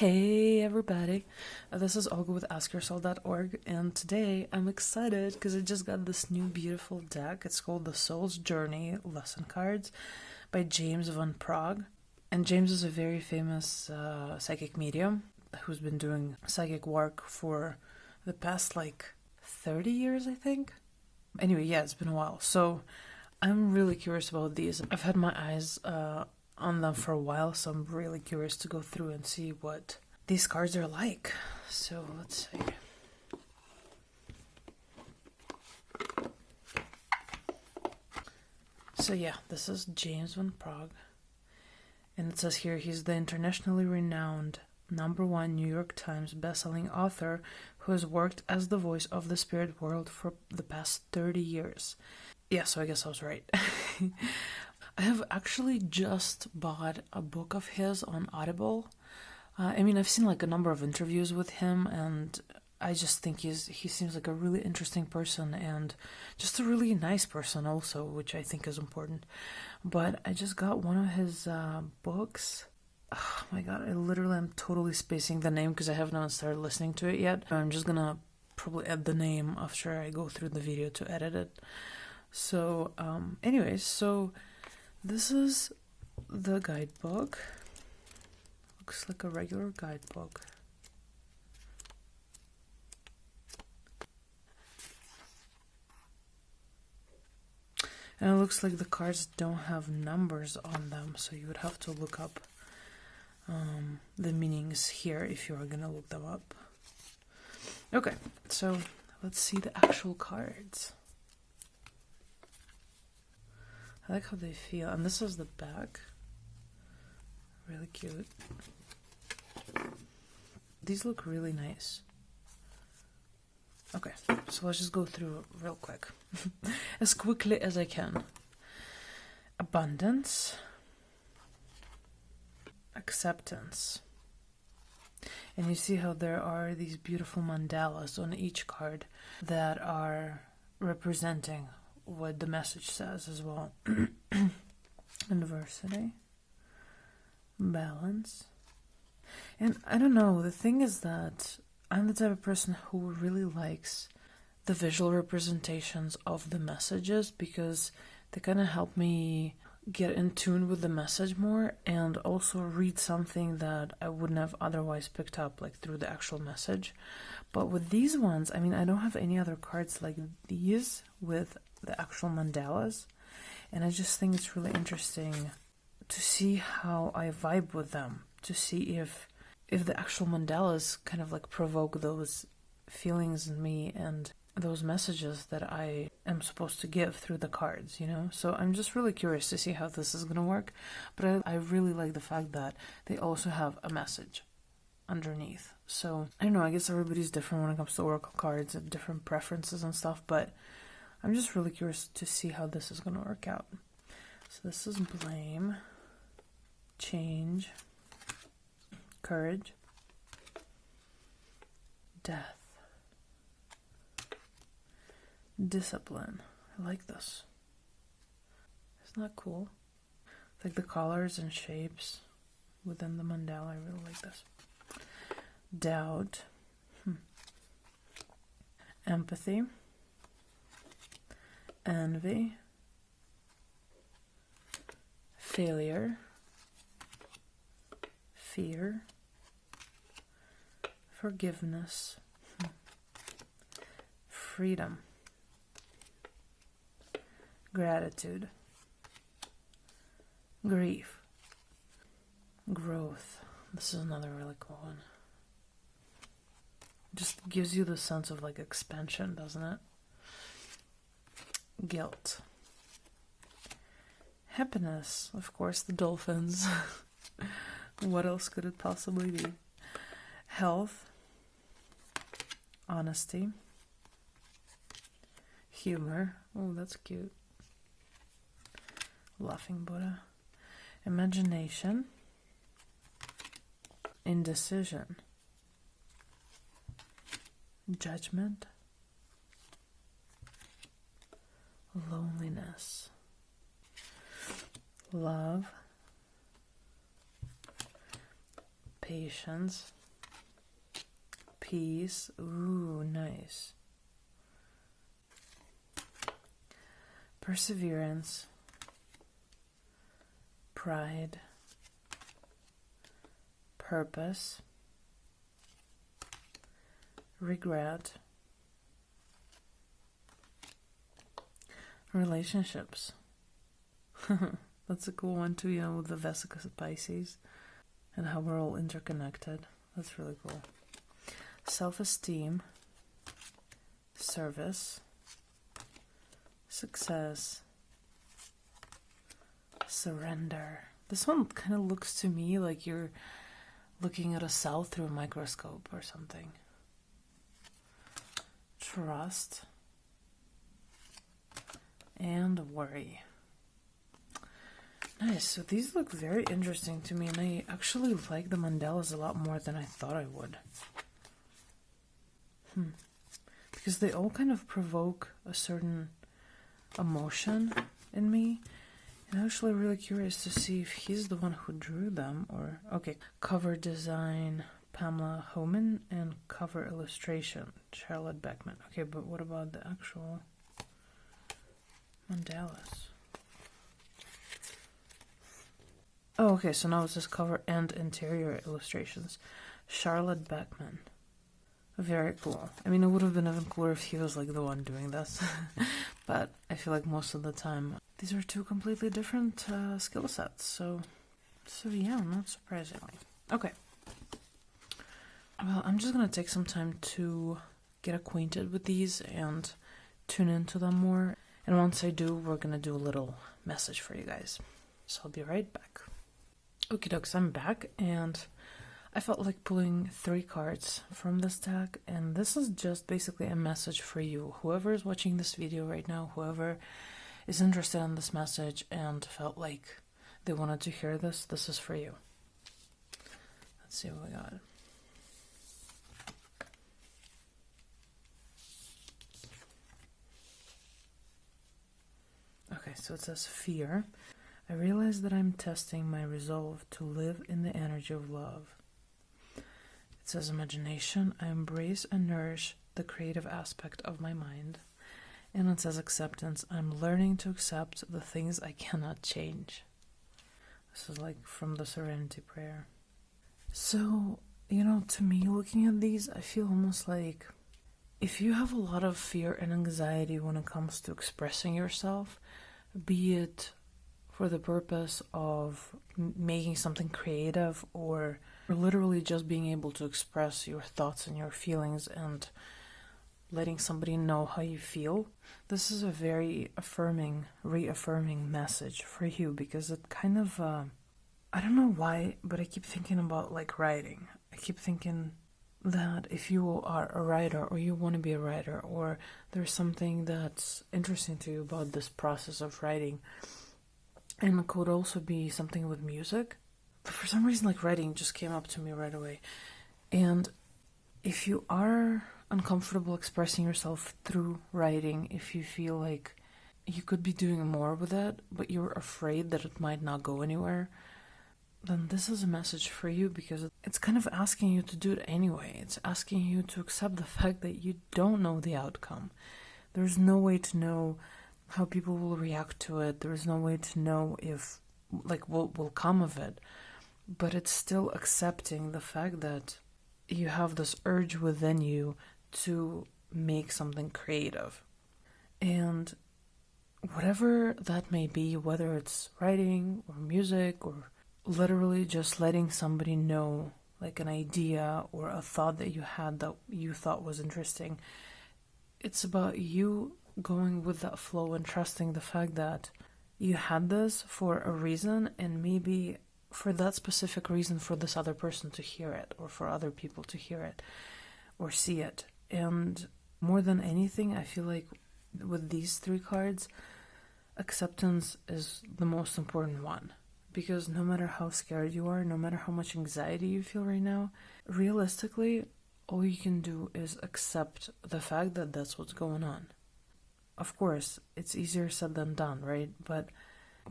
Hey everybody, this is Olga with AskYourSoul.org, and today I'm excited because I just got this new beautiful deck. It's called The Soul's Journey Lesson Cards by James Van Praagh. And James is a very famous psychic medium who's been doing psychic work for the past 30 years, I think. Anyway, yeah, it's been a while. So I'm really curious about these. I've had my eyes on them for a while, so I'm really curious to go through and see what these cards are like. So let's see. So yeah, this is James Van Praagh, and it says here he's the internationally renowned #1 New York Times bestselling author who has worked as the voice of the spirit world for the past 30 years. Yeah, so I guess I was right. I have actually just bought a book of his on Audible. I've seen a number of interviews with him, and I just think he seems like a really interesting person and just a really nice person also, which I think is important. But I just got one of his books. Oh my god, I'm totally spacing the name because I haven't even started listening to it yet. I'm just gonna probably add the name after I go through the video to edit it. So, so this is the guidebook. Looks like a regular guidebook. And it looks like the cards don't have numbers on them, so you would have to look up the meanings here if you are going to look them up. Okay, so let's see the actual cards. I like how they feel. And this is the back. Really cute. These look really nice. Okay, so let's just go through real quick. As quickly as I can. Abundance. Acceptance. And you see how there are these beautiful mandalas on each card that are representing what the message says as well. Adversity. Balance. And I don't know, the thing is that I'm the type of person who really likes the visual representations of the messages because they kind of help me get in tune with the message more and also read something that I wouldn't have otherwise picked up through the actual message. But with these ones, I don't have any other cards like these with the actual mandalas, and I just think it's really interesting to see how I vibe with them, to see if the actual mandalas kind of provoke those feelings in me and those messages that I am supposed to give through the cards, So I'm just really curious to see how this is going to work, but I really like the fact that they also have a message underneath. So I don't know, I guess everybody's different when it comes to oracle cards and different preferences and stuff, but I'm just really curious to see how this is going to work out. So this is blame, change, courage, death, discipline. I like this. Isn't that cool? The colors and shapes within the mandala. I really like this. Doubt, empathy, envy, failure, fear, forgiveness, freedom, gratitude, grief, growth. This is another really cool one. Just gives you the sense of expansion, doesn't it? Guilt, happiness, of course, the dolphins. What else could it possibly be? Health, honesty, humor. Oh, that's cute. Laughing Buddha. Imagination, indecision, judgment, loneliness, love, patience, peace, ooh, nice, perseverance, pride, purpose, regret, relationships. That's a cool one too, you know, with the Vesica Pisces and how we're all interconnected. That's really cool. Self-esteem, service, success, surrender. This one kind of looks to me like you're looking at a cell through a microscope or something. Trust and worry. Nice. So these look very interesting to me, and I actually like the mandalas a lot more than I thought I would. Because they all kind of provoke a certain emotion in me. And I'm actually really curious to see if he's the one who drew them or... Okay, cover design, Pamela Homan, and cover illustration, Charlotte Beckman. Okay, but what about the actual mandalas? Oh, okay, so now it's just cover and interior illustrations. Charlotte Beckman. Very cool. I mean, it would have been even cooler if he was like the one doing this. But I feel like most of the time, these are two completely different skill sets. So yeah, not surprisingly. Okay. Well, I'm just going to take some time to get acquainted with these and tune into them more. And once I do, we're going to do a little message for you guys. So I'll be right back. Okie dokes, I'm back, and I felt like pulling 3 cards from this deck, and this is just basically a message for you. Whoever is watching this video right now, whoever is interested in this message and felt like they wanted to hear this, this is for you. Let's see what we got. Okay, so it says fear. I realize that I'm testing my resolve to live in the energy of love. It says imagination. I embrace and nourish the creative aspect of my mind. And it says acceptance. I'm learning to accept the things I cannot change. This is like from the Serenity Prayer. So, you know, to me, looking at these, I feel almost like if you have a lot of fear and anxiety when it comes to expressing yourself, be it for the purpose of making something creative or literally just being able to express your thoughts and your feelings and letting somebody know how you feel, this is a very affirming, reaffirming message for you, because it kind of, I don't know why, but I keep thinking about like writing. I keep thinking that if you are a writer or you want to be a writer or there's something that's interesting to you about this process of writing, and it could also be something with music. But for some reason, like writing just came up to me right away. And if you are uncomfortable expressing yourself through writing, if you feel like you could be doing more with it, but you're afraid that it might not go anywhere, then this is a message for you, because it's kind of asking you to do it anyway. It's asking you to accept the fact that you don't know the outcome. There's no way to know how people will react to it. There is no way to know if, like, what will come of it. But it's still accepting the fact that you have this urge within you to make something creative. And whatever that may be, whether it's writing or music or literally just letting somebody know, like an idea or a thought that you had that you thought was interesting, it's about you going with that flow and trusting the fact that you had this for a reason, and maybe for that specific reason for this other person to hear it, or for other people to hear it or see it. And more than anything, I feel like with these 3 cards, acceptance is the most important one. Because no matter how scared you are, no matter how much anxiety you feel right now, realistically, all you can do is accept the fact that that's what's going on. Of course, it's easier said than done, right? But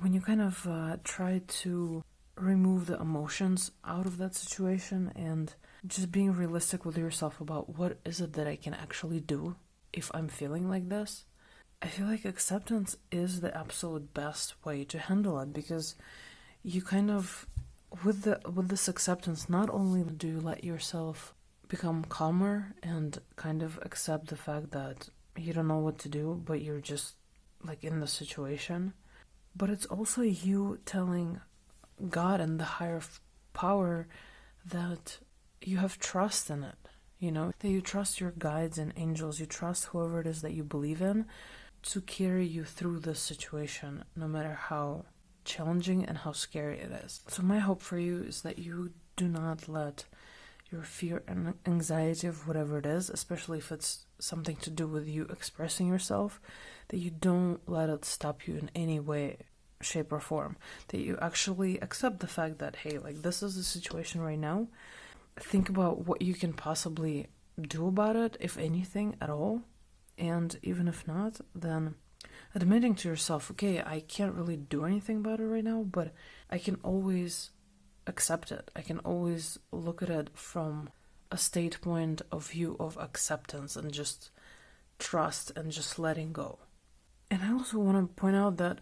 when you kind of try to remove the emotions out of that situation and just being realistic with yourself about what is it that I can actually do if I'm feeling like this. I feel like acceptance is the absolute best way to handle it, because you kind of, with this acceptance, not only do you let yourself become calmer and kind of accept the fact that you don't know what to do, but you're just like in the situation, but it's also you telling God and the higher power that you have trust in it, that you trust your guides and angels, you trust whoever it is that you believe in to carry you through this situation, no matter how challenging and how scary it is. So my hope for you is that you do not let your fear and anxiety of whatever it is, especially if it's something to do with you expressing yourself, that you don't let it stop you in any way, shape, or form. That you actually accept the fact that, hey, like, this is the situation right now. Think about what you can possibly do about it, if anything at all. And even if not, then admitting to yourself, okay, I can't really do anything about it right now, but I can always accept it. I can always look at it from a state point of view of acceptance and just trust and just letting go. And I also want to point out that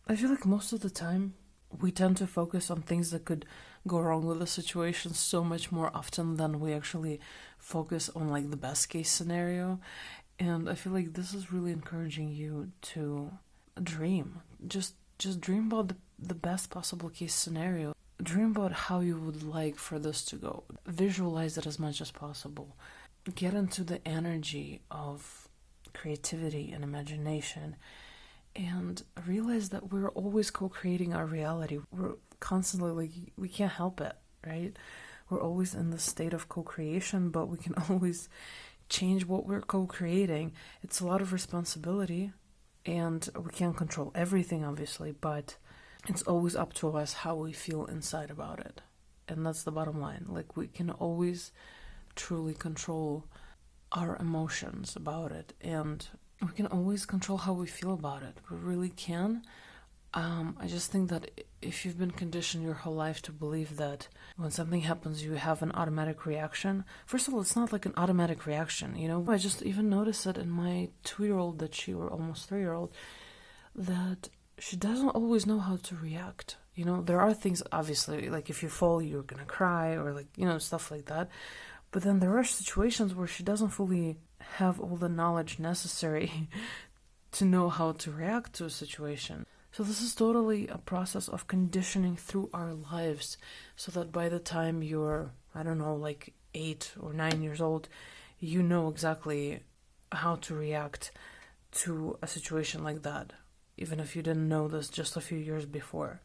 I feel like most of the time we tend to focus on things that could go wrong with the situation so much more often than we actually focus on like the best case scenario. And I feel like this is really encouraging you to dream. Just dream about the best possible case scenario. Dream about how you would like for this to go. Visualize it as much as possible. Get into the energy of creativity and imagination, and realize that we're always co-creating our reality. We're constantly, like, we can't help it, right? We're always in the state of co-creation, but we can always change what we're co-creating. It's a lot of responsibility, and we can't control everything, obviously, but it's always up to us how we feel inside about it. And that's the bottom line. Like, we can always truly control our emotions about it, and we can always control how we feel about it. We really can. I just think that if you've been conditioned your whole life to believe that when something happens you have an automatic reaction, first of all, it's not like an automatic reaction, I just even noticed it in my 2-year-old, or almost 3-year-old, that she doesn't always know how to react. There are things, obviously, like if you fall, you're gonna cry, or like, stuff like that. But then there are situations where she doesn't fully have all the knowledge necessary to know how to react to a situation. So this is totally a process of conditioning through our lives, so that by the time you're, I don't know, like 8 or 9 years old, you know exactly how to react to a situation like that, even if you didn't know this just a few years before.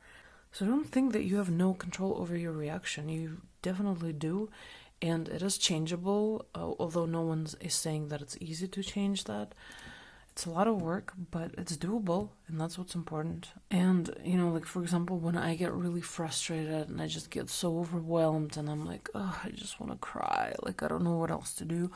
So don't think that you have no control over your reaction. You definitely do, and it is changeable, although no one is saying that it's easy to change that. It's a lot of work, but it's doable, and that's what's important. And, like, for example, when I get really frustrated and I just get so overwhelmed and I'm like, oh, I just want to cry, like, I don't know what else to do,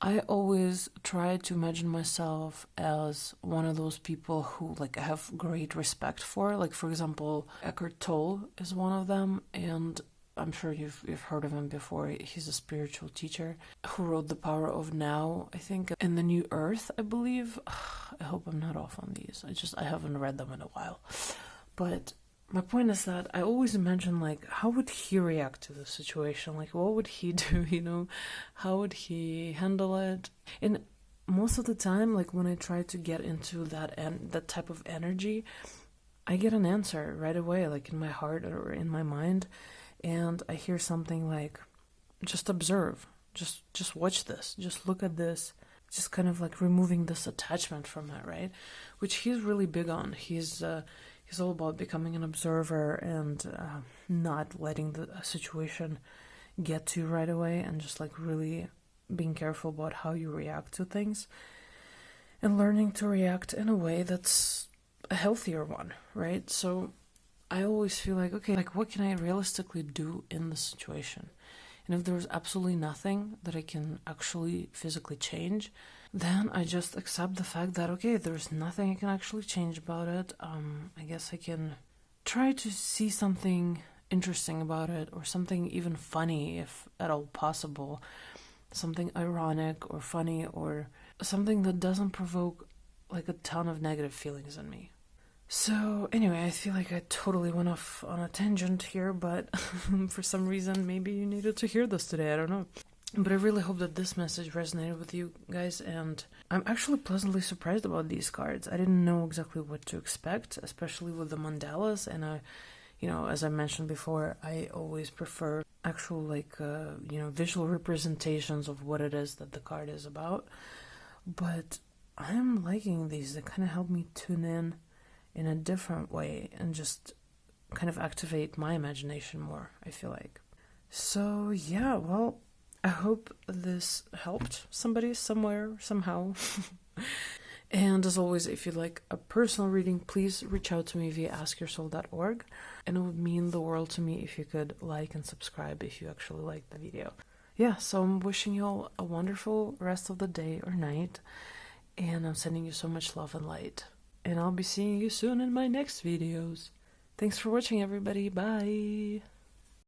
I always try to imagine myself as one of those people who, like, I have great respect for. Like, for example, Eckhart Tolle is one of them, and I'm sure you've heard of him before. He's a spiritual teacher who wrote The Power of Now, I think, and The New Earth, I believe. I hope I'm not off on these. I haven't read them in a while. But my point is that I always imagine, like, how would he react to the situation? Like, what would he do, How would he handle it? And most of the time, like, when I try to get into that type of energy, I get an answer right away, like in my heart or in my mind. And I hear something like, just observe, just watch this, just look at this, just kind of like removing this attachment from it, right? Which he's really big on. He's all about becoming an observer and not letting the situation get to you right away, and just like really being careful about how you react to things and learning to react in a way that's a healthier one, right? So I always feel like, okay, like, what can I realistically do in this situation? And if there's absolutely nothing that I can actually physically change, then I just accept the fact that, okay, there's nothing I can actually change about it. I guess I can try to see something interesting about it, or something even funny if at all possible, something ironic or funny, or something that doesn't provoke like a ton of negative feelings in me. So anyway, I feel like I totally went off on a tangent here, but for some reason maybe you needed to hear this today, I don't know. But I really hope that this message resonated with you guys, and I'm actually pleasantly surprised about these cards. I didn't know exactly what to expect, especially with the mandalas, and as I mentioned before, I always prefer actual visual representations of what it is that the card is about. But I'm liking these. They kind of help me tune in a different way and just kind of activate my imagination more, I feel like. So yeah, well, I hope this helped somebody somewhere, somehow. And as always, if you'd like a personal reading, please reach out to me via askyoursoul.org. And it would mean the world to me if you could like and subscribe if you actually liked the video. Yeah, so I'm wishing you all a wonderful rest of the day or night. And I'm sending you so much love and light. And I'll be seeing you soon in my next videos. Thanks for watching, everybody. Bye.